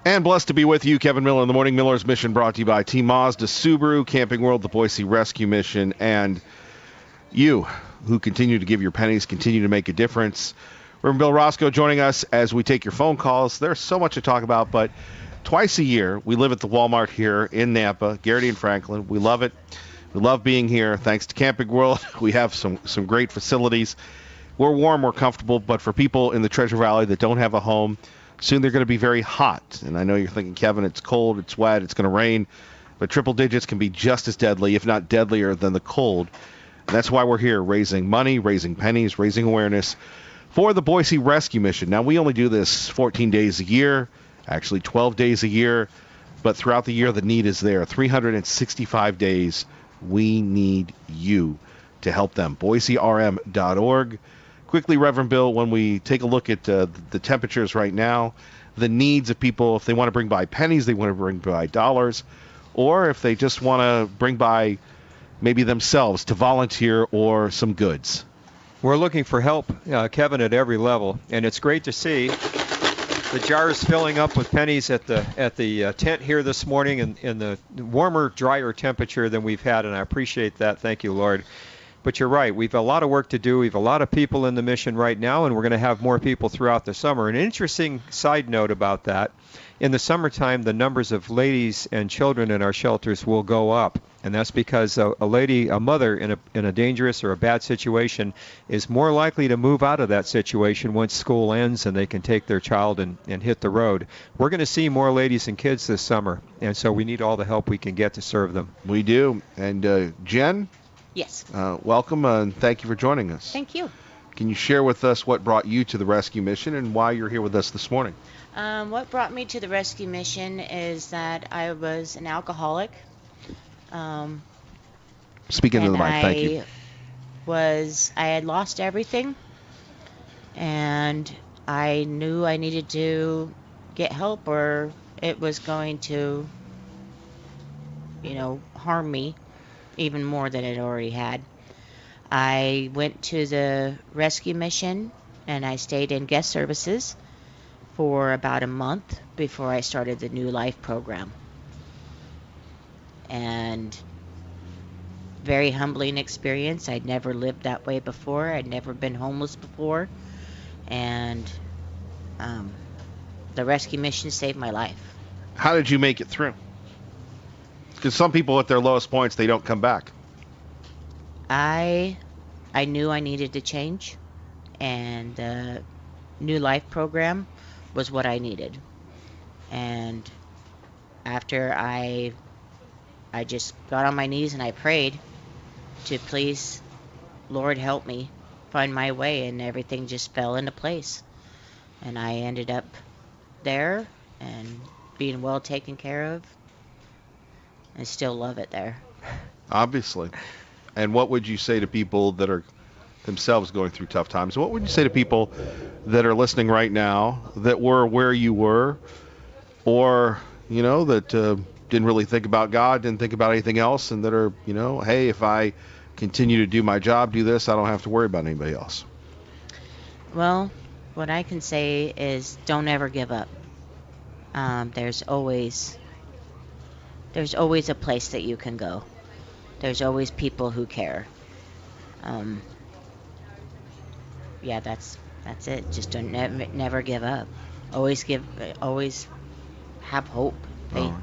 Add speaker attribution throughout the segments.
Speaker 1: And blessed to be with you, Kevin Miller in the Morning. Miller's Mission brought to you by Team Mazda, Subaru, Camping World, the Boise Rescue Mission, and you who continue to give your pennies, continue to make a difference. Reverend Bill Roscoe joining us as we take your phone calls. There's so much to talk about, but twice a year we live at the Walmart here in Nampa, Garrity and Franklin. We love it. We love being here. Thanks to Camping World, we have some great facilities. We're warm, we're comfortable, but for people in the Treasure Valley that don't have a home, soon they're going to be very hot. And I know you're thinking, Kevin, it's cold, it's wet, it's going to rain. But triple digits can be just as deadly, if not deadlier, than the cold. And that's why we're here, raising money, raising pennies, raising awareness for the Boise Rescue Mission. Now, we only do this 14 days a year, actually 12 days a year. But throughout the year, the need is there. 365 days, we need you to help them. BoiseRM.org. Quickly, Reverend Bill, when we take a look at the temperatures right now, the needs of people, if they want to bring by pennies, they want to bring by dollars, or if they just want to bring by maybe themselves to volunteer or some goods.
Speaker 2: We're looking for help, Kevin, at every level, and it's great to see the jars filling up with pennies at the tent here this morning in the warmer, drier temperature than we've had, and I appreciate that. Thank you, Lord. But you're right. We've a lot of work to do. We've a lot of people in the mission right now, and we're going to have more people throughout the summer. An interesting side note about that, in the summertime, the numbers of ladies and children in our shelters will go up. And that's because a mother in a dangerous or a bad situation is more likely to move out of that situation once school ends and they can take their child and hit the road. We're going to see more ladies and kids this summer, and so we need all the help we can get to serve them.
Speaker 1: We do. And Jen?
Speaker 3: Yes.
Speaker 1: Welcome, and thank you for joining us.
Speaker 3: Thank you.
Speaker 1: Can you share with us what brought you to the rescue mission and why you're here with us this morning?
Speaker 3: What brought me to the rescue mission is that I was an alcoholic.
Speaker 1: Speaking to the mic, thank you.
Speaker 3: I had lost everything, and I knew I needed to get help or it was going to, harm me even more than it already had. I went to the rescue mission and I stayed in guest services for about a month before I started the New Life program. And very humbling experience. I'd never lived that way before. I'd never been homeless before. And the rescue mission saved my life.
Speaker 1: How did you make it through? Because some people at their lowest points, they don't come back.
Speaker 3: I knew I needed to change, and the New Life program was what I needed. And after I just got on my knees and I prayed to please, Lord, help me find my way, and everything just fell into place. And I ended up there and being well taken care of. I still love it there.
Speaker 1: Obviously. And what would you say to people that are themselves going through tough times? What would you say to people that are listening right now that were where you were, or, that didn't really think about God, didn't think about anything else, and that are, hey, if I continue to do my job, do this, I don't have to worry about anybody else?
Speaker 3: Well, what I can say is don't ever give up. There's always a place that you can go. There's always people who care. That's it. Just don't never give up. Always have hope. Faith.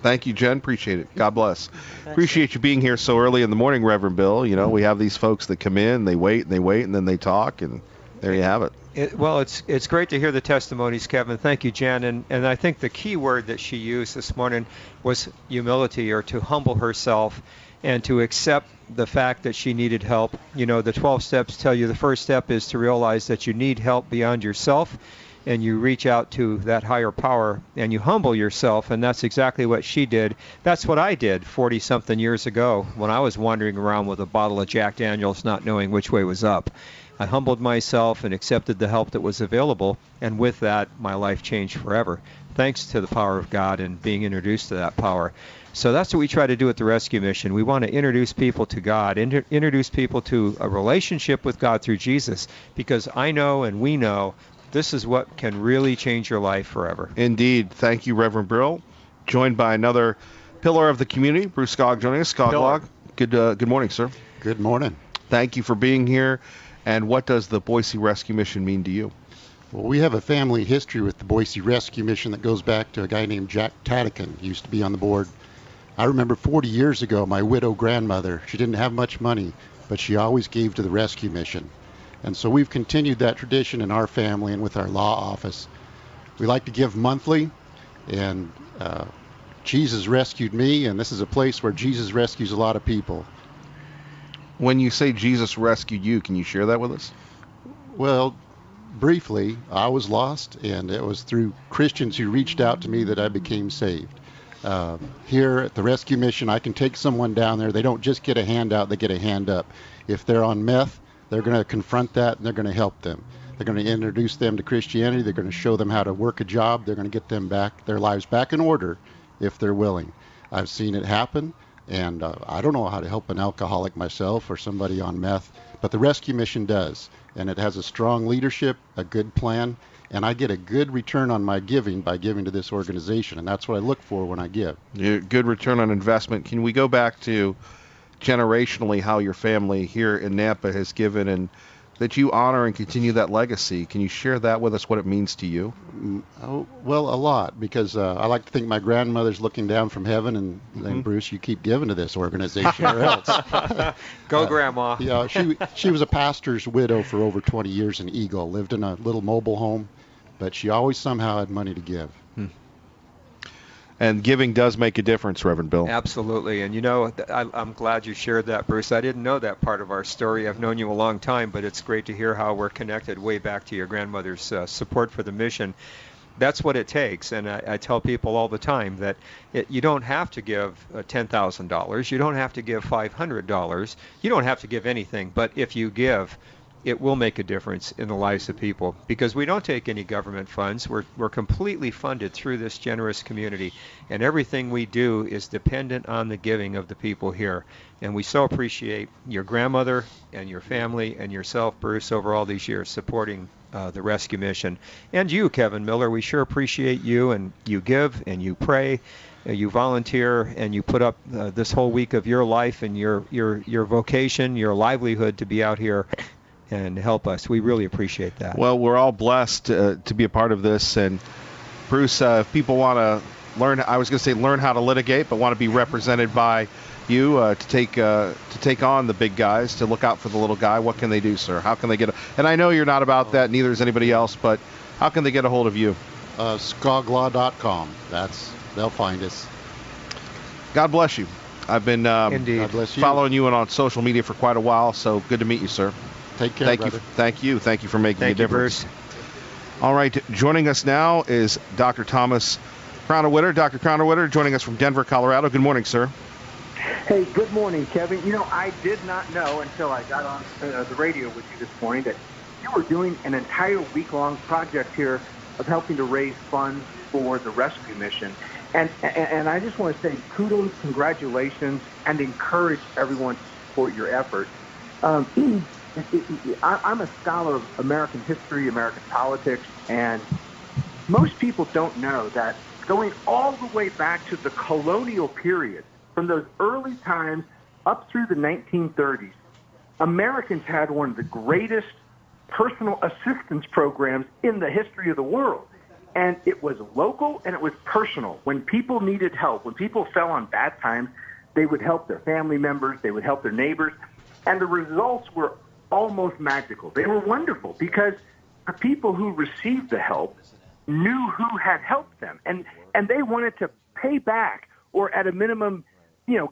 Speaker 1: Thank you, Jen. Appreciate it. God bless. Appreciate you being here so early in the morning, Reverend Bill. We have these folks that come in, they wait, and then they talk, and there you have it.
Speaker 2: It's great to hear the testimonies, Kevin. Thank you, Jen. And I think the key word that she used this morning was humility, or to humble herself and to accept the fact that she needed help. The 12 steps tell you the first step is to realize that you need help beyond yourself, and you reach out to that higher power and you humble yourself, and that's exactly what she did. That's what I did 40-something years ago when I was wandering around with a bottle of Jack Daniels not knowing which way was up. I humbled myself and accepted the help that was available, and with that, my life changed forever, thanks to the power of God and being introduced to that power. So that's what we try to do at the Rescue Mission. We want to introduce people to God, introduce people to a relationship with God through Jesus, because I know and we know this is what can really change your life forever.
Speaker 1: Indeed. Thank you, Reverend Brill. Joined by another pillar of the community, Bruce Skog, joining us. Skog, good morning, sir.
Speaker 4: Good morning.
Speaker 1: Thank you for being here. And what does the Boise Rescue Mission mean to you?
Speaker 4: Well, we have a family history with the Boise Rescue Mission that goes back to a guy named Jack Tadican, used to be on the board. I remember 40 years ago, my widow grandmother, she didn't have much money, but she always gave to the rescue mission. And so we've continued that tradition in our family and with our law office. We like to give monthly, and Jesus rescued me, and this is a place where Jesus rescues a lot of people.
Speaker 1: When you say Jesus rescued you, can you share that with us?
Speaker 4: Well, briefly, I was lost, and it was through Christians who reached out to me that I became saved. Here at the rescue mission, I can take someone down there. They don't just get a handout, they get a hand up. If they're on meth, they're going to confront that, and they're going to help them. They're going to introduce them to Christianity. They're going to show them how to work a job. They're going to get them back, their lives back in order if they're willing. I've seen it happen. And I don't know how to help an alcoholic myself or somebody on meth, but the rescue mission does. And it has a strong leadership, a good plan, and I get a good return on my giving by giving to this organization. And that's what I look for when I give.
Speaker 1: Good return on investment. Can we go back to generationally how your family here in Nampa has given, and that you honor and continue that legacy? Can you share that with us, what it means to you?
Speaker 4: Well, a lot, because I like to think my grandmother's looking down from heaven and saying, Bruce, you keep giving to this organization or else.
Speaker 2: Go, Grandma.
Speaker 4: Yeah, she was a pastor's widow for over 20 years in Eagle, lived in a little mobile home, but she always somehow had money to give.
Speaker 1: And giving does make a difference, Reverend Bill.
Speaker 2: Absolutely. And, I'm glad you shared that, Bruce. I didn't know that part of our story. I've known you a long time, but it's great to hear how we're connected way back to your grandmother's support for the mission. That's what it takes. And I tell people all the time that you don't have to give $10,000. You don't have to give $500. You don't have to give anything. But if you give, it will make a difference in the lives of people, because we don't take any government funds. We're completely funded through this generous community, and everything we do is dependent on the giving of the people here. And we so appreciate your grandmother and your family and yourself, Bruce, over all these years supporting the rescue mission. And you, Kevin Miller, we sure appreciate you, and you give and you pray. You volunteer and you put up this whole week of your life and your vocation, your livelihood to be out here and help us. We really appreciate that.
Speaker 1: Well, we're all blessed to be a part of this. And Bruce, if people want to learn how to litigate, but want to be represented by you to take on the big guys, to look out for the little guy, what can they do, sir? How can they and I know you're not about that, neither is anybody else, but how can they get a hold of you?
Speaker 4: Skoglaw.com. They'll find us.
Speaker 1: God bless you. I've been
Speaker 4: God bless you.
Speaker 1: following you on social media for quite a while, so good to meet you, sir.
Speaker 4: Take care, brother.
Speaker 1: Thank you for making a difference.
Speaker 2: Bruce.
Speaker 1: All right, joining us now is Dr. Thomas Crowner-Witter. Dr. Crowner-Witter joining us from Denver, Colorado. Good morning, sir.
Speaker 5: Hey, good morning, Kevin. I did not know until I got on the radio with you this morning that you were doing an entire week-long project here of helping to raise funds for the rescue mission. And I just want to say kudos, congratulations, and encourage everyone to support your effort. I'm a scholar of American history, American politics, and most people don't know that going all the way back to the colonial period, from those early times up through the 1930s, Americans had one of the greatest personal assistance programs in the history of the world. And it was local and it was personal. When people needed help, when people fell on bad times, they would help their family members, they would help their neighbors, and the results were almost magical. They were wonderful because the people who received the help knew who had helped them, and they wanted to pay back, or at a minimum,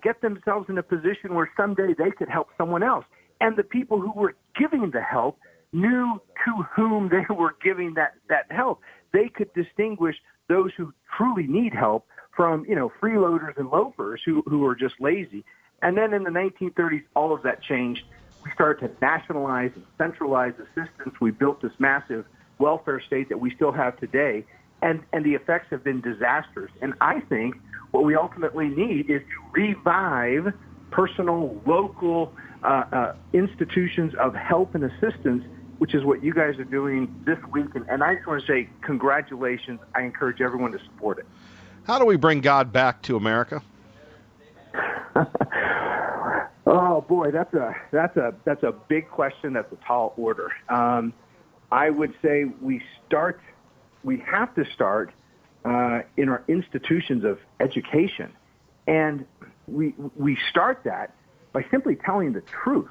Speaker 5: get themselves in a position where someday they could help someone else. And the people who were giving the help knew to whom they were giving that help. They could distinguish those who truly need help from, freeloaders and loafers who are just lazy. And then in the 1930s, all of that changed. We started to nationalize and centralize assistance. We built this massive welfare state that we still have today, and the effects have been disastrous. And I think what we ultimately need is to revive personal, local institutions of help and assistance which is what you guys are doing this week. And I just want to say congratulations. I encourage everyone to support it.
Speaker 1: How do we bring God back to America?
Speaker 5: Oh boy, that's a big question. That's a tall order. I would say we have to start in our institutions of education, and we start that by simply telling the truth.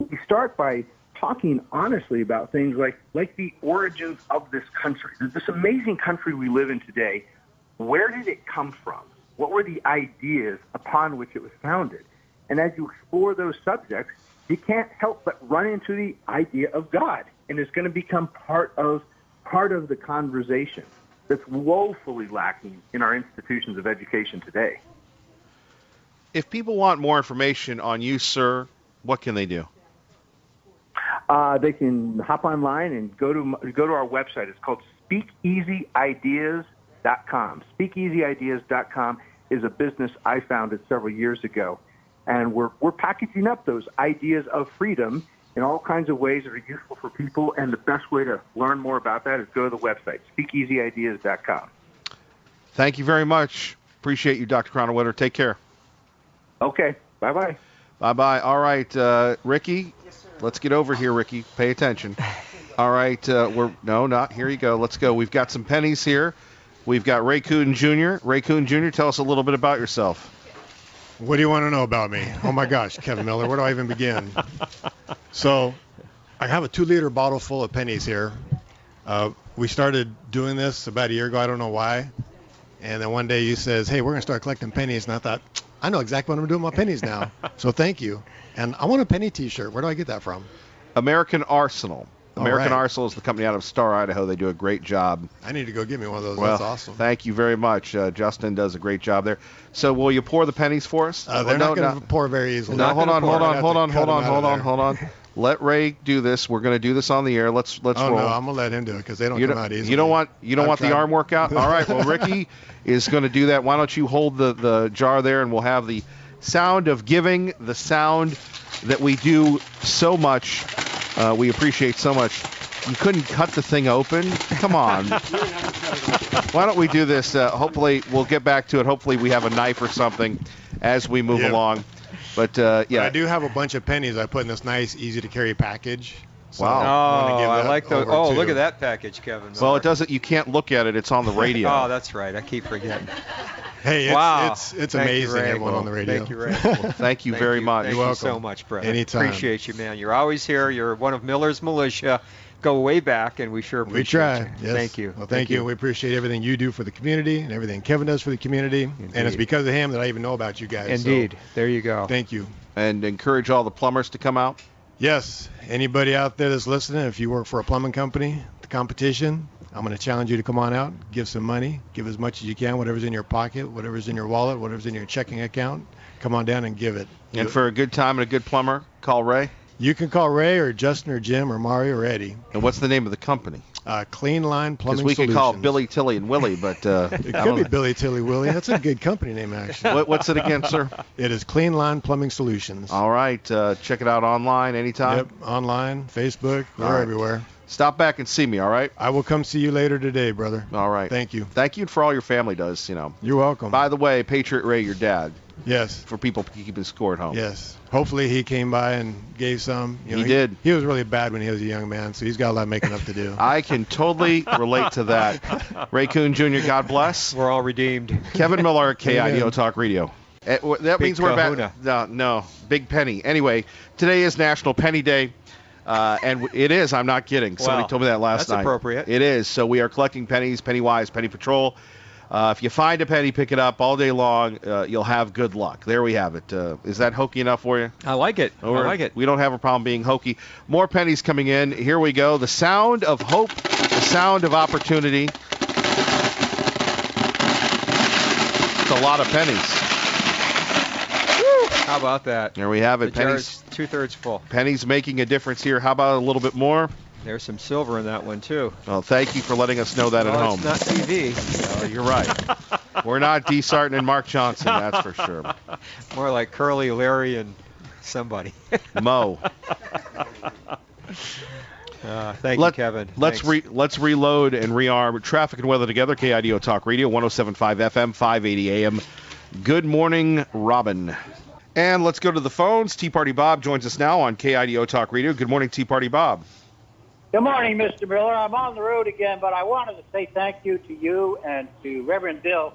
Speaker 5: We start by talking honestly about things like the origins of this country, this amazing country we live in today. Where did it come from? What were the ideas upon which it was founded? And as you explore those subjects, you can't help but run into the idea of God, and it's going to become part of the conversation that's woefully lacking in our institutions of education today.
Speaker 1: If people want more information on you, sir, what can they do?
Speaker 5: They can hop online and go to our website. It's called SpeakEasyIdeas.com. SpeakEasyIdeas.com is a business I founded several years ago, and we're packaging up those ideas of freedom in all kinds of ways that are useful for people. And the best way to learn more about that is go to the website, SpeakEasyIdeas.com.
Speaker 1: Thank you very much. Appreciate you, Dr. Cronenwetter. Take care.
Speaker 5: Okay. Bye-bye.
Speaker 1: Bye-bye. All right, Ricky. Yes, sir. Let's get over here, Ricky. Pay attention. All right. Here you go. Let's go. We've got some pennies here. We've got Ray Coon Jr. Ray Coon Jr., tell us a little bit about yourself.
Speaker 6: What do you want to know about me? Oh, my gosh, Kevin Miller, where do I even begin? So I have a 2-liter bottle full of pennies here. We started doing this about a year ago. I don't know why. And then one day you says, hey, we're going to start collecting pennies. And I thought, I know exactly what I'm doing with my pennies now. So thank you. And I want a penny T-shirt. Where do I get that from?
Speaker 1: American Arsenal. American
Speaker 6: right.
Speaker 1: Arsenal is the company out of Star, Idaho. They do a great job.
Speaker 6: I need to go get me one of those.
Speaker 1: Well,
Speaker 6: that's awesome.
Speaker 1: Thank you very much. Justin does a great job there. So will you pour the pennies for us?
Speaker 6: They're not going to pour very easily.
Speaker 1: No, hold on. Let Ray do this. We're going to do this on the air. Let's roll.
Speaker 6: No, I'm going to let him do it because they don't come out easily.
Speaker 1: You don't want the arm workout? All right. Well, Ricky is going to do that. Why don't you hold the jar there, and we'll have the sound of giving, the sound that we do so much. We appreciate so much. You couldn't cut the thing open? Come on. Why don't we do this? Hopefully, we'll get back to it. Hopefully, we have a knife or something as we move along. But, yeah.
Speaker 6: But I do have a bunch of pennies I put in this nice, easy-to-carry package.
Speaker 1: So wow.
Speaker 2: I like those. Oh, look at that package, Kevin.
Speaker 1: Well, it doesn't. You can't look at it. It's on the radio.
Speaker 2: Oh, that's right. I keep forgetting.
Speaker 6: Hey, it's amazing, everyone on the radio.
Speaker 2: Thank you, Ray.
Speaker 1: Well, thank you very much.
Speaker 2: Thank you so much, brother.
Speaker 6: Anytime.
Speaker 2: Appreciate you, man. You're always here. You're one of Miller's militia. Go way back, and we sure appreciate
Speaker 6: you.
Speaker 2: Yes.
Speaker 6: Thank you. Well, thank you. We appreciate everything you do for the community and everything Kevin does for the community. Indeed. And it's because of him that I even know about you guys.
Speaker 2: Indeed.
Speaker 6: So,
Speaker 2: there you go.
Speaker 6: Thank you.
Speaker 1: And encourage all the plumbers to come out.
Speaker 6: Yes. Anybody out there that's listening, if you work for a plumbing company, the competition, I'm going to challenge you to come on out, give some money, give as much as you can, whatever's in your pocket, whatever's in your wallet, whatever's in your checking account. Come on down and give it.
Speaker 1: And for a good time and a good plumber, call Ray.
Speaker 6: You can call Ray or Justin or Jim or Mario or Eddie.
Speaker 1: And what's the name of the company?
Speaker 6: Clean Line Plumbing Solutions.
Speaker 1: Because we could call it Billy, Tilly, and Willie, but...
Speaker 6: it could be Billy, Tilly, Willie. That's a good company name, actually.
Speaker 1: What's it again, sir?
Speaker 6: It is Clean Line Plumbing Solutions.
Speaker 1: All right. Check it out online anytime?
Speaker 6: Yep, online, Facebook. We're everywhere.
Speaker 1: Stop back and see me, all right?
Speaker 6: I will come see you later today, brother.
Speaker 1: All right.
Speaker 6: Thank you.
Speaker 1: Thank you for all your family does,
Speaker 6: You're welcome.
Speaker 1: By the way, Patriot Ray, your dad.
Speaker 6: Yes.
Speaker 1: For people keeping score at home.
Speaker 6: Yes. Hopefully he came by and gave some.
Speaker 1: He did.
Speaker 6: He was really bad when he was a young man, so he's got a lot of making up to do.
Speaker 1: I can totally relate to that. Ray Coon Jr., God bless.
Speaker 2: We're all redeemed.
Speaker 1: Kevin Miller, KIDO Talk Radio. That means we're back. No, Big Penny. Anyway, today is National Penny Day. And it is. I'm not kidding. Somebody told me that last night.
Speaker 2: That's appropriate.
Speaker 1: It is. So we are collecting pennies, Pennywise, Penny Patrol. If you find a penny, pick it up all day long. You'll have good luck. There we have it. Is that hokey enough for you?
Speaker 2: I like it. I like it.
Speaker 1: We don't have a problem being hokey. More pennies coming in. Here we go. The sound of hope, the sound of opportunity. It's a lot of pennies.
Speaker 2: How about that?
Speaker 1: There we have it.
Speaker 2: The pennies, 2/3 full.
Speaker 1: Pennies making a difference here. How about a little bit more?
Speaker 2: There's some silver in that one, too.
Speaker 1: Well, thank you for letting us know that at home.
Speaker 2: It's not TV.
Speaker 1: No, you're right. We're not D. Sarton and Mark Johnson, that's for sure.
Speaker 2: More like Curly, Larry, and somebody.
Speaker 1: Mo.
Speaker 2: Thank you, Kevin.
Speaker 1: Let's reload and rearm traffic and weather together. KIDO Talk Radio, 107.5 FM, 580 AM. Good morning, Robin. And let's go to the phones. Tea Party Bob joins us now on KIDO Talk Radio. Good morning, Tea Party Bob.
Speaker 7: Good morning, Mr. Miller. I'm on the road again, but I wanted to say thank you to you and to Reverend Bill.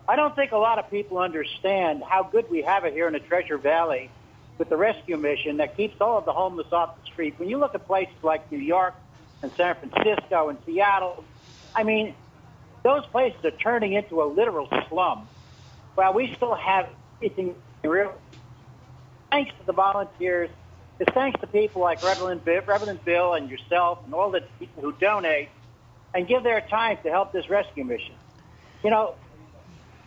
Speaker 7: I don't think a lot of people understand how good we have it here in the Treasure Valley with the rescue mission that keeps all of the homeless off the street. When you look at places like New York and San Francisco and Seattle, I mean, those places are turning into a literal slum. Well, we still have anything real. Thanks to the volunteers. It's thanks to people like Reverend Bill and yourself and all the people who donate and give their time to help this rescue mission. You know,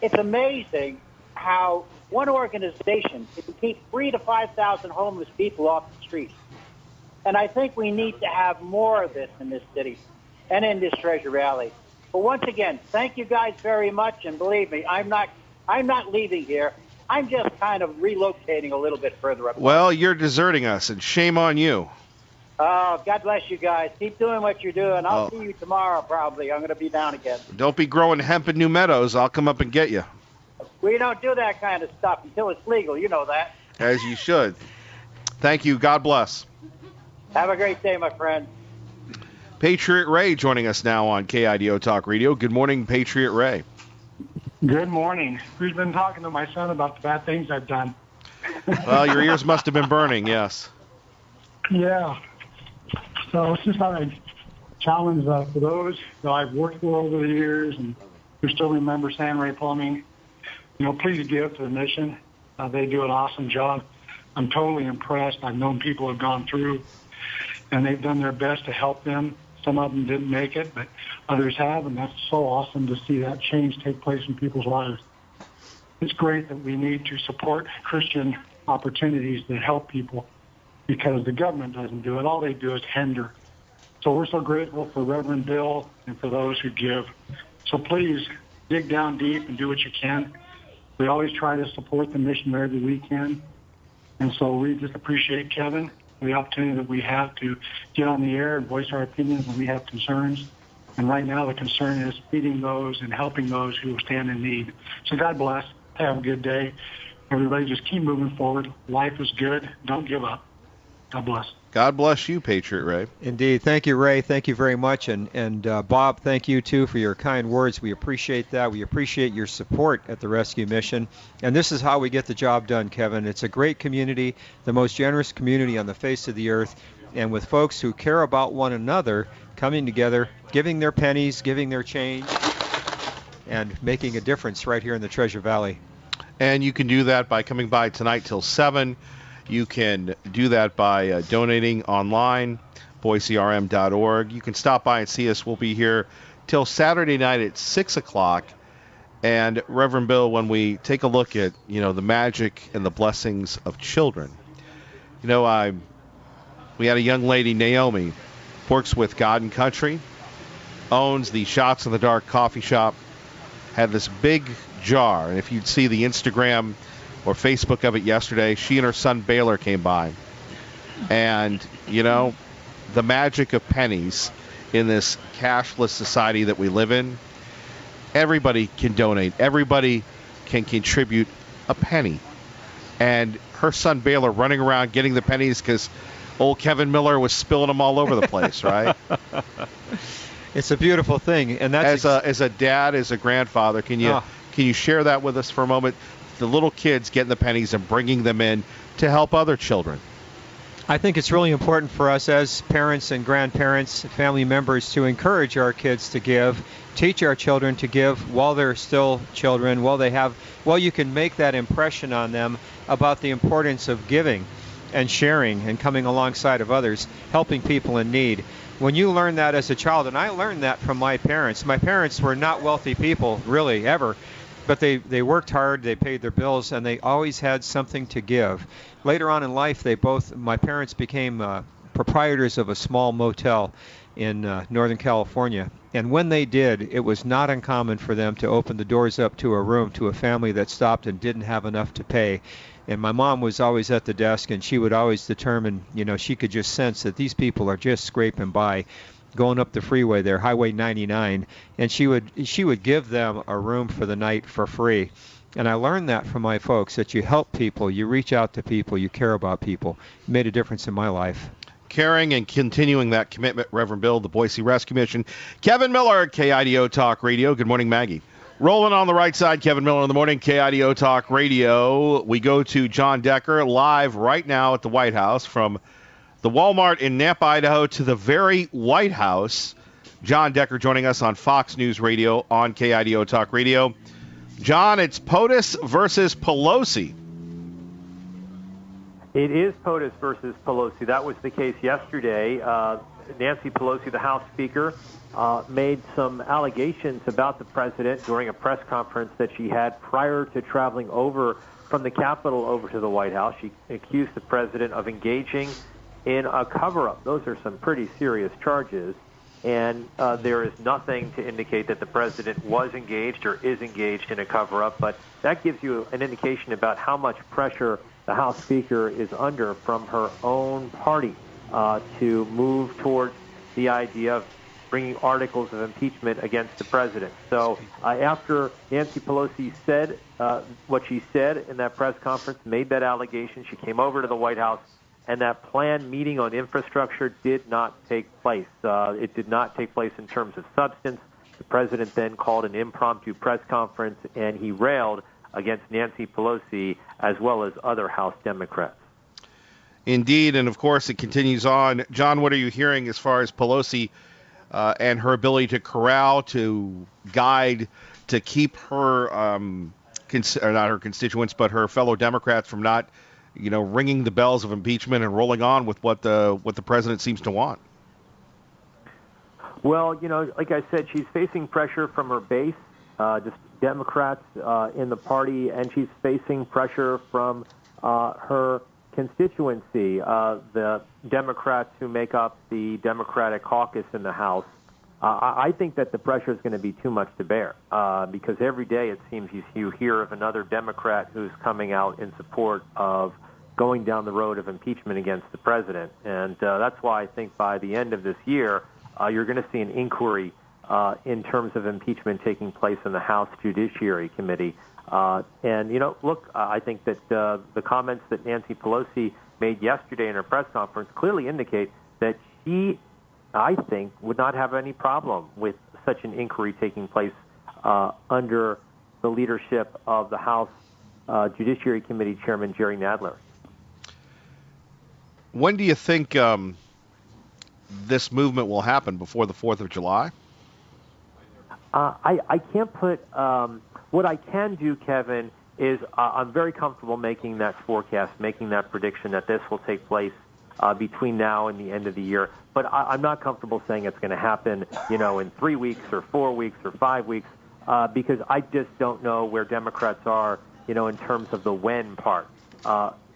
Speaker 7: it's amazing how one organization can keep 3,000 to 5,000 homeless people off the streets. And I think we need to have more of this in this city and in this Treasure Valley. But once again, thank you guys very much. And believe me, I'm not leaving here. I'm just kind of relocating a little bit further up.
Speaker 1: Well, you're deserting us, and shame on you.
Speaker 7: Oh, God bless you guys. Keep doing what you're doing. I'll see you tomorrow probably. I'm going to be down again.
Speaker 1: Don't be growing hemp in New Meadows. I'll come up and get you.
Speaker 7: We don't do that kind of stuff until it's legal. You know that.
Speaker 1: As you should. Thank you. God bless.
Speaker 7: Have a great day, my friend.
Speaker 1: Patriot Ray joining us now on KIDO Talk Radio. Good morning, Patriot Ray.
Speaker 8: Good morning. We've been talking to my son about the bad things I've done.
Speaker 1: Well, your ears must have been burning, yes.
Speaker 8: Yeah. So it's just thought I'd challenge for those that I've worked for over the years and who still remember San Ray Plumbing. You know, please give to the mission. They do an awesome job. I'm totally impressed. I've known people who have gone through, and they've done their best to help them. Some of them didn't make it, but others have, and that's so awesome to see that change take place in people's lives. It's great that we need to support Christian opportunities that help people because the government doesn't do it. All they do is hinder. So we're so grateful for Reverend Bill and for those who give. So please dig down deep and do what you can. We always try to support the mission wherever we can. And so we just appreciate Kevin, the opportunity that we have to get on the air and voice our opinions when we have concerns. And right now the concern is feeding those and helping those who stand in need. So God bless. Have a good day. Everybody just keep moving forward. Life is good. Don't give up. God bless.
Speaker 1: God bless you, Patriot Ray.
Speaker 2: Indeed. Thank you, Ray. Thank you very much. And Bob, thank you, too, for your kind words. We appreciate that. We appreciate your support at the rescue mission. And this is how we get the job done, Kevin. It's a great community, the most generous community on the face of the earth, and with folks who care about one another coming together, giving their pennies, giving their change, and making a difference right here in the Treasure Valley.
Speaker 1: And you can do that by coming by tonight till 7. You can do that by donating online, boiserm.org. You can stop by and see us. We'll be here till Saturday night at 6 o'clock. And Reverend Bill, when we take a look at, the magic and the blessings of children, we had a young lady, Naomi, works with God and Country, owns the Shots in the Dark coffee shop, had this big jar. And if you'd see the Instagram or Facebook of it yesterday, she and her son Baylor came by. And, the magic of pennies in this cashless society that we live in, everybody can donate. Everybody can contribute a penny. And her son Baylor running around getting the pennies because old Kevin Miller was spilling them all over the place, right?
Speaker 2: It's a beautiful thing. And that's
Speaker 1: as a dad, as a grandfather, can you share that with us for a moment? The little kids getting the pennies and bringing them in to help other children.
Speaker 2: I think it's really important for us as parents and grandparents, family members, to encourage our kids to give, teach our children to give while they're still children, while you can make that impression on them about the importance of giving and sharing and coming alongside of others, helping people in need. When you learn that as a child, and I learned that from my parents. My parents were not wealthy people, really, ever. But they worked hard, they paid their bills, and they always had something to give. Later on in life, my parents became proprietors of a small motel. in Northern California. And when they did, it was not uncommon for them to open the doors up to a room to a family that stopped and didn't have enough to pay. And my mom was always at the desk, and she would always determine, she could just sense that these people are just scraping by, going up the freeway there, Highway 99, and she would give them a room for the night for free. And I learned that from my folks, that you help people, you reach out to people, you care about people. It made a difference in my life.
Speaker 1: Caring and continuing that commitment, Reverend Bill, the Boise Rescue Mission. Kevin Miller, KIDO Talk Radio. Good morning, Maggie. Rolling on the right side, Kevin Miller in the morning, KIDO Talk Radio. We go to John Decker live right now at the White House, from the Walmart in Nampa, Idaho, to the very White House. John Decker joining us on Fox News Radio on KIDO Talk Radio. John, it's POTUS versus Pelosi.
Speaker 9: It is POTUS versus Pelosi. That was the case yesterday. Nancy Pelosi, the House Speaker, made some allegations about the president during a press conference that she had prior to traveling over from the Capitol over to the White House. She accused the president of engaging in a cover-up. Those are some pretty serious charges, and there is nothing to indicate that the president was engaged or is engaged in a cover-up, but that gives you an indication about how much pressure the House Speaker is under from her own party to move towards the idea of bringing articles of impeachment against the president. So after Nancy Pelosi said what she said in that press conference, made that allegation, she came over to the White House, and that planned meeting on infrastructure did not take place. It did not take place in terms of substance. The president then called an impromptu press conference, and he railed against Nancy Pelosi as well as other House Democrats.
Speaker 1: Indeed, and of course it continues on. John, what are you hearing as far as Pelosi and her ability to corral, to guide, to keep her, not her constituents, but her fellow Democrats from not, ringing the bells of impeachment and rolling on with what the president seems to want?
Speaker 9: Well, like I said, she's facing pressure from her base, just Democrats in the party, and she's facing pressure from her constituency, the Democrats who make up the Democratic caucus in the House. I think that the pressure is going to be too much to bear because every day it seems you hear of another Democrat who's coming out in support of going down the road of impeachment against the president. And that's why I think by the end of this year, you're going to see an inquiry in terms of impeachment taking place in the House Judiciary Committee. Look, I think that the comments that Nancy Pelosi made yesterday in her press conference clearly indicate that she, I think, would not have any problem with such an inquiry taking place under the leadership of the House Judiciary Committee Chairman Jerry Nadler.
Speaker 1: When do you think this movement will happen? Before the 4th of July?
Speaker 9: I can't put what I can do, Kevin, is I'm very comfortable making that forecast, making that prediction that this will take place between now and the end of the year. But I'm not comfortable saying it's going to happen, in 3 weeks or 4 weeks or 5 weeks, because I just don't know where Democrats are, in terms of the when part.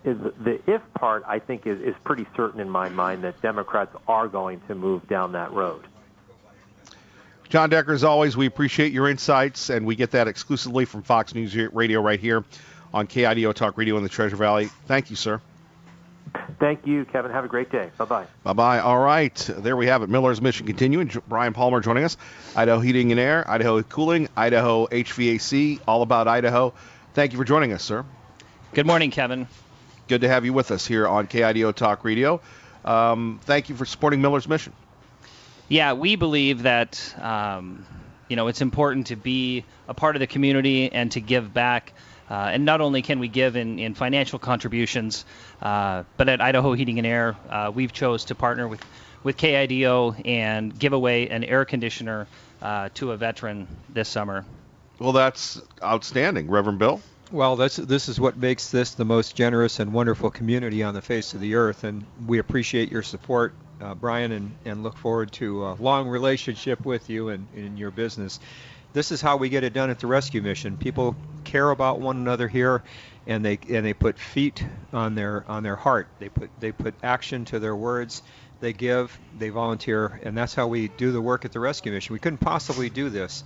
Speaker 9: The if part, I think, is pretty certain in my mind that Democrats are going to move down that road.
Speaker 1: John Decker, as always, we appreciate your insights, and we get that exclusively from Fox News Radio right here on KIDO Talk Radio in the Treasure Valley. Thank you, sir.
Speaker 9: Thank you, Kevin. Have a great day. Bye-bye.
Speaker 1: Bye-bye. All right. There we have it. Miller's Mission continuing. Brian Palmer joining us. Idaho Heating and Air, Idaho Cooling, Idaho HVAC, all about Idaho. Thank you for joining us, sir.
Speaker 10: Good morning, Kevin.
Speaker 1: Good to have you with us here on KIDO Talk Radio. Thank you for supporting Miller's Mission.
Speaker 10: Yeah, we believe that, it's important to be a part of the community and to give back. And not only can we give in financial contributions, but at Idaho Heating and Air, we've chose to partner with KIDO and give away an air conditioner to a veteran this summer.
Speaker 1: Well, that's outstanding. Reverend Bill?
Speaker 2: Well, this is what makes this the most generous and wonderful community on the face of the earth, and we appreciate your support, Brian, and look forward to a long relationship with you and in your business. This is how we get it done at the Rescue Mission. People care about one another here, and they put feet on their heart. They put action to their words. they give, they volunteer, and that's how we do the work at the Rescue Mission. We couldn't possibly do this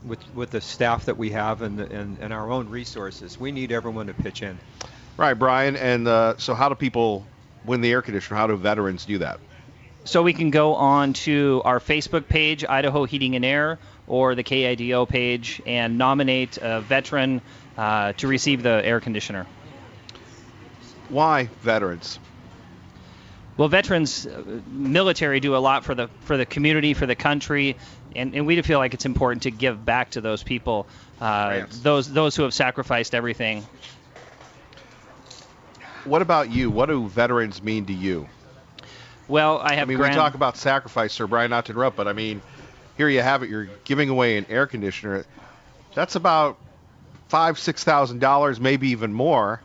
Speaker 2: with the staff that we have and our own resources. We need everyone to pitch in.
Speaker 1: Right, Brian. And so how do people win the air conditioner? How do veterans do that?
Speaker 10: So we can go on to our Facebook page, Idaho Heating and Air, or the KIDO page, and nominate a veteran to receive the air conditioner.
Speaker 1: Why veterans?
Speaker 10: Well, veterans, military do a lot for the community, for the country, and we feel like it's important to give back to those people, those who have sacrificed everything.
Speaker 1: What about you? What do veterans mean to you?
Speaker 10: Well, we
Speaker 1: talk about sacrifice, Sir Brian, not to interrupt, but I mean, here you have it. You're giving away an air conditioner. That's about $5,000-$6,000, maybe even more.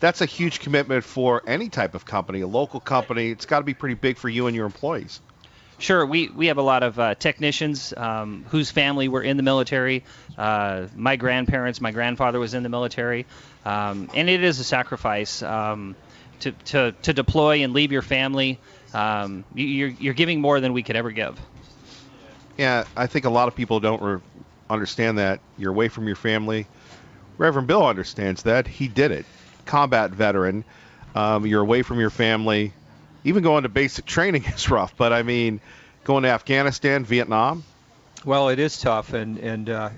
Speaker 1: That's a huge commitment for any type of company, a local company. It's got to be pretty big for you and your employees.
Speaker 10: Sure. We have a lot of technicians whose family were in the military. My grandfather was in the military. And it is a sacrifice to deploy and leave your family. You're giving more than we could ever give.
Speaker 1: Yeah, I think a lot of people don't understand that. You're away from your family. Reverend Bill understands that. He did it. Combat veteran. You're away from your family. Even going to basic training is rough, but I mean, going to Afghanistan, Vietnam.
Speaker 2: Well, it is tough, and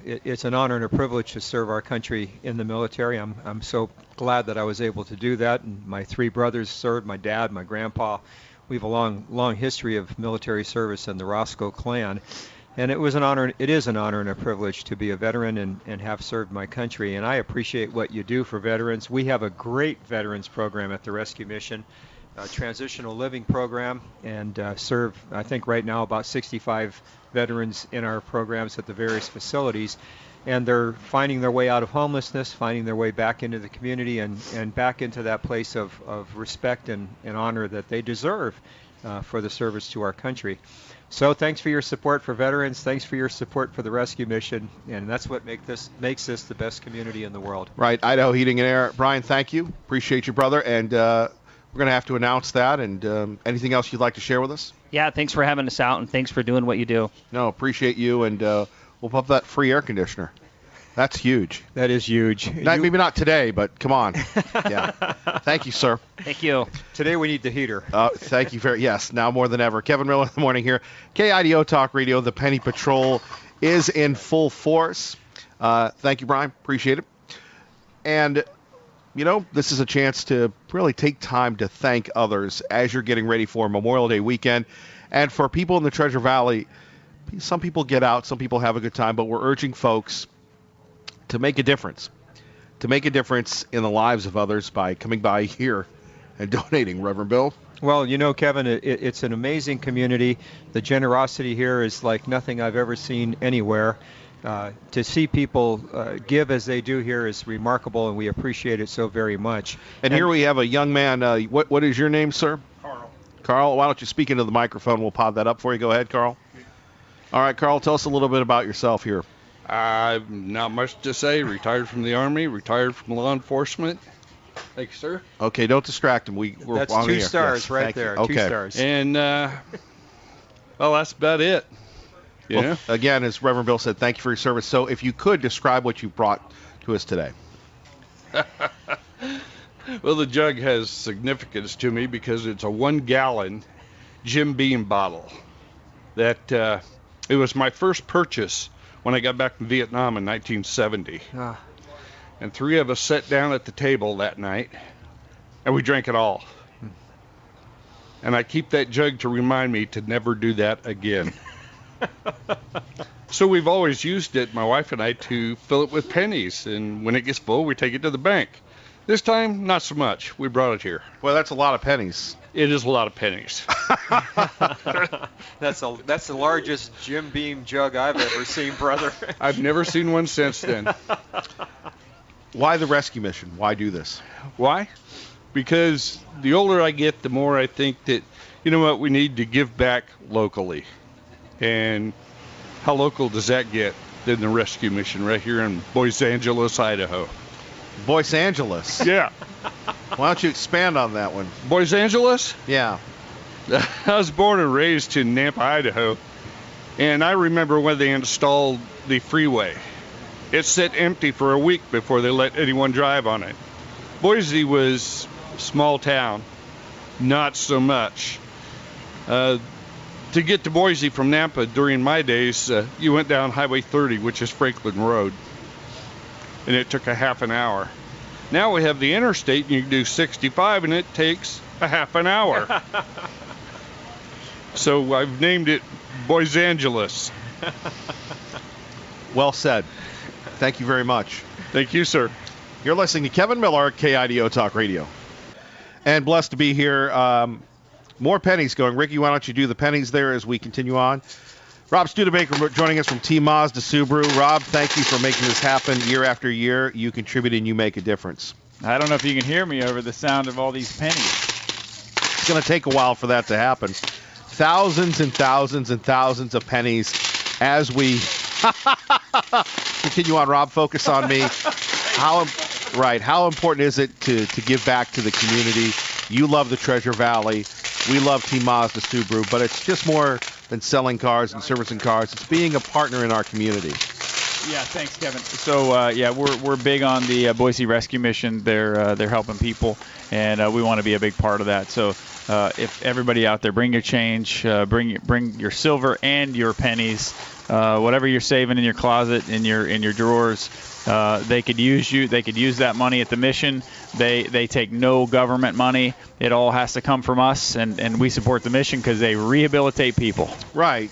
Speaker 2: it's an honor and a privilege to serve our country in the military. I'm so glad that I was able to do that, and my 3 brothers served, my dad, my grandpa. We have a long history of military service in the Roscoe clan, and it is an honor and a privilege to be a veteran and have served my country, and I appreciate what you do for veterans. We have a great veterans program at the Rescue Mission, a transitional living program, and serve, I think right now, about 65 veterans in our programs at the various facilities, and they're finding their way out of homelessness, finding their way back into the community and back into that place of respect and honor that they deserve for the service to our country. So thanks for your support for veterans. Thanks for your support for the Rescue Mission, and that's what makes this the best community in the world.
Speaker 1: Right, Idaho Heating and Air. Brian, thank you. Appreciate you, brother, and we're going to have to announce that. And anything else you'd like to share with us?
Speaker 10: Yeah, thanks for having us out, and thanks for doing what you do.
Speaker 1: No, appreciate you, and we'll pump that free air conditioner. That's huge.
Speaker 2: That is huge.
Speaker 1: Maybe not today, but come on. Yeah. Thank you, sir.
Speaker 10: Thank you.
Speaker 2: Today we need the heater.
Speaker 1: Thank you yes, now more than ever. Kevin Miller in the morning here. KIDO Talk Radio. The Penny Patrol is in full force. Thank you, Brian. Appreciate it. And this is a chance to really take time to thank others as you're getting ready for Memorial Day weekend. And for people in the Treasure Valley, some people get out, some people have a good time, but we're urging folks to make a difference in the lives of others by coming by here and donating. Reverend Bill?
Speaker 2: Well, Kevin, it's an amazing community. The generosity here is like nothing I've ever seen anywhere. To see people give as they do here is remarkable, and we appreciate it so very much.
Speaker 1: And here we have a young man. What is your name, sir?
Speaker 11: Carl.
Speaker 1: Carl, why don't you speak into the microphone? We'll pod that up for you. Go ahead, Carl. All right, Carl, tell us a little bit about yourself here.
Speaker 11: Not much to say. Retired from the Army, retired from law enforcement. Thank you, sir.
Speaker 1: Okay, don't distract him. We're
Speaker 2: That's
Speaker 1: on
Speaker 2: 2
Speaker 1: the air.
Speaker 2: stars
Speaker 1: Yes,
Speaker 2: right there.
Speaker 1: Okay.
Speaker 2: 2 stars.
Speaker 11: And, well, that's about it. Yeah.
Speaker 1: Well, again, as Reverend Bill said, thank you for your service. So if you could describe what you brought to us today.
Speaker 11: Well, the jug has significance to me because it's a 1-gallon Jim Beam bottle. That it was my first purchase when I got back from Vietnam in 1970. And 3 of us sat down at the table that night, and we drank it all. And I keep that jug to remind me to never do that again. So we've always used it, my wife and I, to fill it with pennies. And when it gets full, we take it to the bank. This time, not so much. We brought it here.
Speaker 1: Well, that's a lot of pennies.
Speaker 11: It is a lot of pennies.
Speaker 2: That's the largest Jim Beam jug I've ever seen, brother.
Speaker 11: I've never seen one since then.
Speaker 1: Why the Rescue Mission? Why do this?
Speaker 11: Why? Because the older I get, the more I think that, we need to give back locally. And how local does that get than the Rescue Mission right here in Boise Angeles, Idaho?
Speaker 1: Boise Angeles?
Speaker 11: Yeah.
Speaker 1: Why don't you expand on that one?
Speaker 11: Boise Angeles?
Speaker 1: Yeah.
Speaker 11: I was born and raised in Nampa, Idaho, and I remember when they installed the freeway. It sat empty for a week before they let anyone drive on it. Boise was a small town, not so much. To get to Boise from Nampa during my days, you went down Highway 30, which is Franklin Road, and it took a half an hour. Now we have the interstate, and you can do 65, and it takes a half an hour. So I've named it Boise Angeles.
Speaker 1: Well said. Thank you very much.
Speaker 11: Thank you, sir.
Speaker 1: You're listening to Kevin Miller, KIDO Talk Radio. And blessed to be here. More pennies going. Ricky, why don't you do the pennies there as we continue on? Rob Studebaker joining us from Team Mazda Subaru. Rob, thank you for making this happen year after year. You contribute and you make a difference.
Speaker 12: I don't know if you can hear me over the sound of all these pennies.
Speaker 1: It's going to take a while for that to happen. Thousands and thousands and thousands of pennies as we continue on. Rob, focus on me. How important is it to give back to the community? You love the Treasure Valley. We love Team Mazda Subaru, but it's just more than selling cars and servicing cars. It's being a partner in our community.
Speaker 12: Yeah, thanks, Kevin. So we're big on the Boise Rescue Mission. They're helping people, and we want to be a big part of that. So if everybody out there, bring your change, bring your silver and your pennies, whatever you're saving in your closet, in your drawers. They could use you. They could use that money at the mission. They take no government money. It all has to come from us, and we support the mission because they rehabilitate people.
Speaker 1: Right.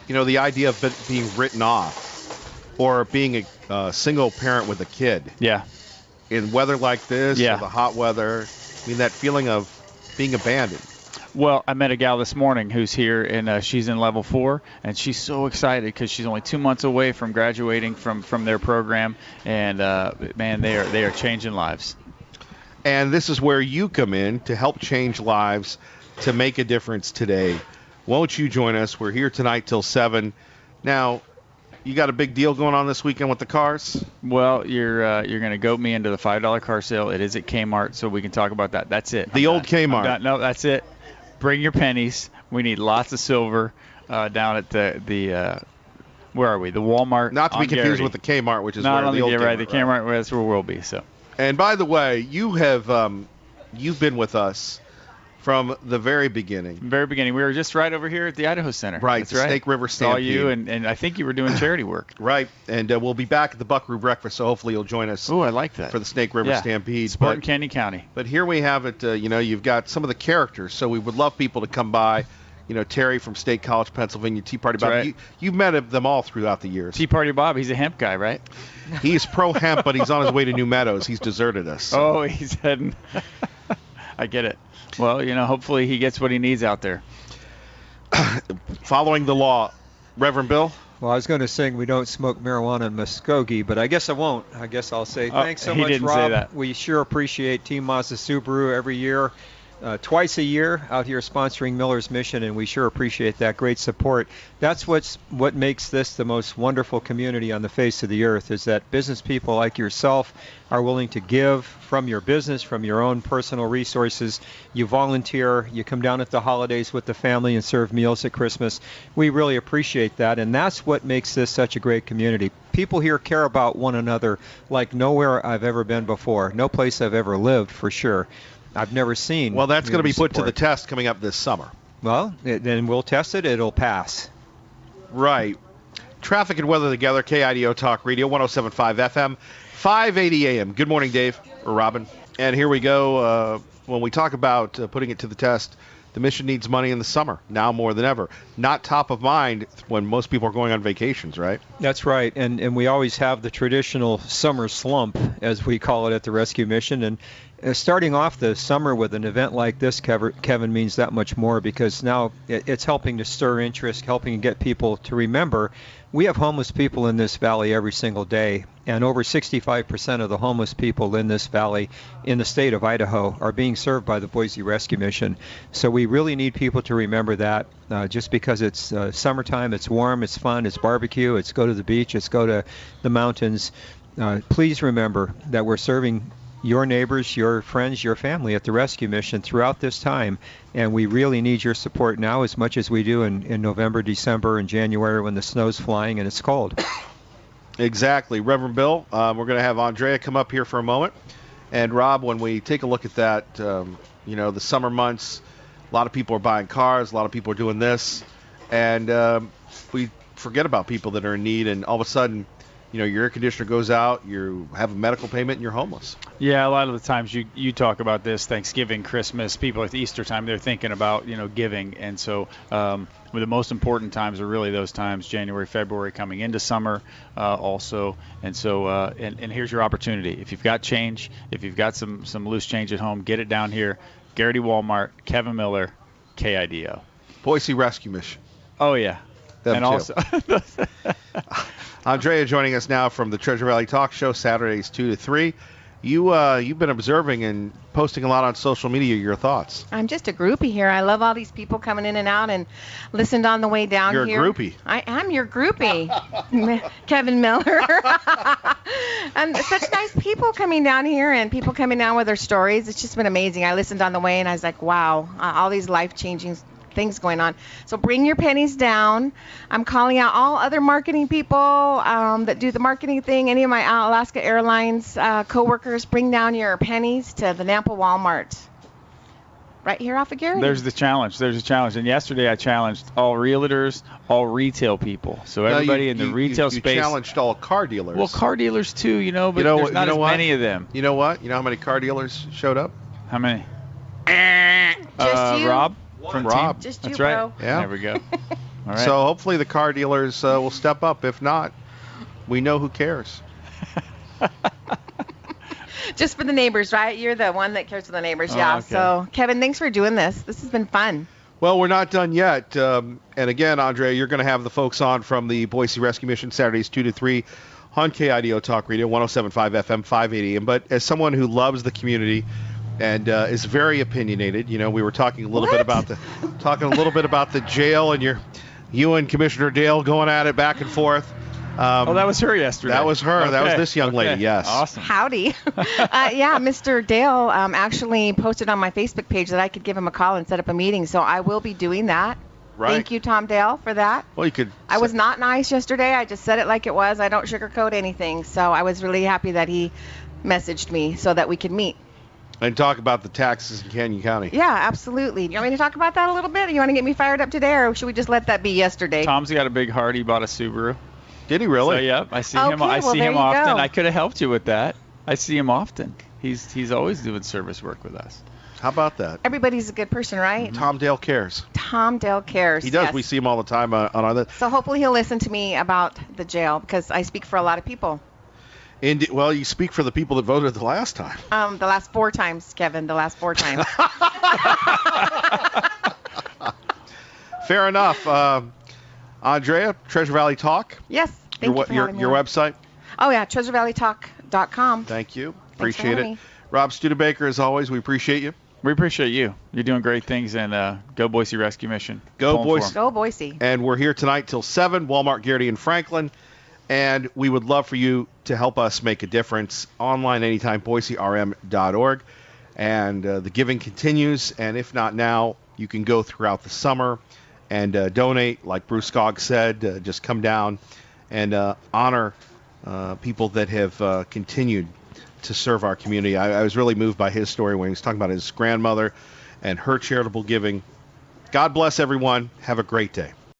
Speaker 1: You know, the idea of it being written off or being a single parent with a kid.
Speaker 12: Yeah.
Speaker 1: In weather like this,
Speaker 12: yeah,
Speaker 1: or the hot weather, I mean, that feeling of being abandoned.
Speaker 12: Well, I met a gal this morning who's here, and she's in level 4, and she's so excited because she's only 2 months away from graduating from their program, and man, they are changing lives.
Speaker 1: And this is where you come in to help change lives, to make a difference today. Won't you join us? We're here tonight till 7. Now, you got a big deal going on this weekend with the cars?
Speaker 12: Well, you're going to goat me into the $5 car sale. It is at Kmart, so we can talk about that. That's it.
Speaker 1: The old Kmart.
Speaker 12: No, that's it. Bring your pennies. We need lots of silver down at the where are we? The Walmart.
Speaker 1: Not to be confused
Speaker 12: Garrity.
Speaker 1: with the Kmart, which is
Speaker 12: where
Speaker 1: the old Kmart.
Speaker 12: Right, the Kmart, that's where we'll be. So.
Speaker 1: And by the way, you have you've been with us from the very beginning.
Speaker 12: Very beginning. We were just right over here at the Idaho Center.
Speaker 1: Right,
Speaker 12: That's
Speaker 1: the
Speaker 12: right.
Speaker 1: Snake River Stampede.
Speaker 12: Saw you, and I think you were doing charity work.
Speaker 1: Right, and we'll be back at the Buckaroo Breakfast, so hopefully you'll join us.
Speaker 12: Oh, I like that.
Speaker 1: For the Snake River Stampede.
Speaker 12: Sport in Canyon County.
Speaker 1: But here we have it, you've got some of the characters, so we would love people to come by. You know, Terry from State College, Pennsylvania, Tea Party Bob.
Speaker 12: Right.
Speaker 1: You've met them all throughout the years.
Speaker 12: Tea Party Bob, he's a hemp guy, right?
Speaker 1: He's pro-hemp, but he's on his way to New Meadows. He's deserted us. So.
Speaker 12: Oh, he's heading. I get it. Well, hopefully he gets what he needs out there.
Speaker 1: Following the law. Reverend Bill?
Speaker 13: Well, I was going to sing We Don't Smoke Marijuana in Muskogee, but I guess I won't. I guess I'll say thanks so much,
Speaker 12: didn't
Speaker 13: Rob.
Speaker 12: Say that.
Speaker 13: We sure appreciate Team Mazda Subaru every year. Twice a year out here sponsoring Miller's Mission, and we sure appreciate that great support. That's what makes this the most wonderful community on the face of the earth, is that business people like yourself are willing to give from your business, from your own personal resources. You volunteer, you come down at the holidays with the family and serve meals at Christmas. We really appreciate that, and that's what makes this such a great community. People here care about one another like nowhere I've ever been before, no place I've ever lived for sure. I've never seen.
Speaker 1: Well, that's going to be put to
Speaker 13: support.
Speaker 1: the test coming up this summer.
Speaker 13: Well, then we'll test it. It'll pass.
Speaker 1: Right. Traffic and weather together. KIDO Talk Radio, 107.5 FM, 580 AM. Good morning, Dave or Robin. And here we go. When we talk about putting it to the test, the mission needs money in the summer, now more than ever. Not top of mind when most people are going on vacations, right?
Speaker 13: That's right. And we always have the traditional summer slump, as we call it at the Rescue Mission. And starting off the summer with an event like this, Kevin, means that much more, because now it's helping to stir interest, helping to get people to remember we have homeless people in this valley every single day, and over 65% of the homeless people in this valley in the state of Idaho are being served by the Boise Rescue Mission. So we really need people to remember that. Just because it's summertime, it's warm, it's fun, it's barbecue, it's go to the beach, it's go to the mountains. Please remember that we're serving your neighbors, your friends, your family at the rescue mission throughout this time. And we really need your support now as much as we do in November, December, and January when the snow's flying and it's cold.
Speaker 1: Exactly. Reverend Bill, we're going to have Andrea come up here for a moment. And Rob, when we take a look at that, the summer months, a lot of people are buying cars, a lot of people are doing this, and we forget about people that are in need, and all of a sudden, your air conditioner goes out, you have a medical payment, and you're homeless.
Speaker 12: Yeah, a lot of the times you talk about this, Thanksgiving, Christmas, people at the Easter time, they're thinking about, giving. And so the most important times are really those times, January, February, coming into summer also. And so and here's your opportunity. If you've got change, if you've got some loose change at home, get it down here. Garrity Walmart, Kevin Miller, KIDO.
Speaker 1: Boise Rescue Mission.
Speaker 12: Oh, yeah.
Speaker 1: Them
Speaker 12: and
Speaker 1: too.
Speaker 12: also
Speaker 1: Andrea joining us now from the Treasure Valley Talk Show, Saturdays 2 to 3. You've been observing and posting a lot on social media. Your thoughts?
Speaker 14: I'm just a groupie here. I love all these people coming in and out and listened on the way down
Speaker 1: here.
Speaker 14: You're
Speaker 1: a groupie.
Speaker 14: I am your groupie, Kevin Miller. And such nice people coming down here and people coming down with their stories. It's just been amazing. I listened on the way and I was like, wow, all these life-changing things going on. So bring your pennies down. I'm calling out all other marketing people that do the marketing thing. Any of my Alaska Airlines co-workers, bring down your pennies to the Nampa Walmart. Right here off of Garrity.
Speaker 12: There's a challenge. And yesterday I challenged all realtors, all retail people. So everybody in the retail space.
Speaker 1: You challenged all car dealers.
Speaker 12: Well, car dealers too, but there's not as many of them.
Speaker 1: You know what? You know how many car dealers showed up?
Speaker 12: How many?
Speaker 14: Just you.
Speaker 12: Rob?
Speaker 1: From Rob.
Speaker 14: Just
Speaker 12: That's
Speaker 14: you,
Speaker 12: right.
Speaker 14: bro.
Speaker 1: Yeah.
Speaker 12: There we go. All right.
Speaker 1: So hopefully the car dealers will step up. If not, we know who cares.
Speaker 14: Just for the neighbors, right? You're the one that cares for the neighbors. Yeah.
Speaker 12: Okay.
Speaker 14: So, Kevin, thanks for doing this. This has been fun.
Speaker 1: Well, we're not done yet. And again, Andrea, you're going to have the folks on from the Boise Rescue Mission Saturdays 2 to 3 on KIDO Talk Radio, 107.5 FM, 580 AM. But as someone who loves the community and is very opinionated, we were talking a little bit about the jail, and you and Commissioner Dale going at it back and forth.
Speaker 12: That was her yesterday.
Speaker 1: That was her.
Speaker 12: Okay.
Speaker 1: That was this young lady. Yes.
Speaker 12: Awesome.
Speaker 14: Howdy. Yeah, Mr. Dale actually posted on my Facebook page that I could give him a call and set up a meeting, so I will be doing that.
Speaker 1: Right.
Speaker 14: Thank you, Tom Dale, for that.
Speaker 1: Well, you could.
Speaker 14: I was not nice yesterday. I just said it like it was. I don't sugarcoat anything, so I was really happy that he messaged me so that we could meet.
Speaker 1: And talk about the taxes in Canyon County.
Speaker 14: Yeah, absolutely. You want me to talk about that a little bit? You want to get me fired up today, or should we just let that be yesterday?
Speaker 12: Tom's got a big heart. He bought a Subaru.
Speaker 1: Did he really?
Speaker 12: So, yep. I see
Speaker 14: Okay,
Speaker 12: him. I
Speaker 14: well,
Speaker 12: see
Speaker 14: there
Speaker 12: him
Speaker 14: you
Speaker 12: often.
Speaker 14: go.
Speaker 12: I could have helped you with that. I see him often. He's always doing service work with us.
Speaker 1: How about that?
Speaker 14: Everybody's a good person, right?
Speaker 1: Tom Dale cares.
Speaker 14: Tom Dale cares.
Speaker 1: He does.
Speaker 14: Yes.
Speaker 1: We see him all the time on other.
Speaker 14: So hopefully he'll listen to me about the jail because I speak for a lot of people.
Speaker 1: Well, you speak for the people that voted the last time.
Speaker 14: The last 4 times, Kevin. The last 4 times.
Speaker 1: Fair enough. Andrea, Treasure Valley Talk.
Speaker 14: Yes. Thank you for having me
Speaker 1: your
Speaker 14: on.
Speaker 1: website.
Speaker 14: Oh, yeah. TreasureValleyTalk.com.
Speaker 1: Thank you.
Speaker 14: Thanks for
Speaker 1: Appreciate
Speaker 14: having
Speaker 1: it.
Speaker 14: me.
Speaker 1: Rob Studebaker, as always, we appreciate you.
Speaker 12: We appreciate you. You're doing great things, and go Boise Rescue Mission.
Speaker 1: Go
Speaker 12: Pulling
Speaker 1: Boise.
Speaker 12: for 'em.
Speaker 14: Go Boise.
Speaker 1: And we're here tonight till 7, Walmart, Garrity, and Franklin. And we would love for you to help us make a difference online anytime, BoiseRM.org. And the giving continues. And if not now, you can go throughout the summer and donate. Like Bruce Skog said, just come down and honor people that have continued to serve our community. I was really moved by his story when he was talking about his grandmother and her charitable giving. God bless everyone. Have a great day.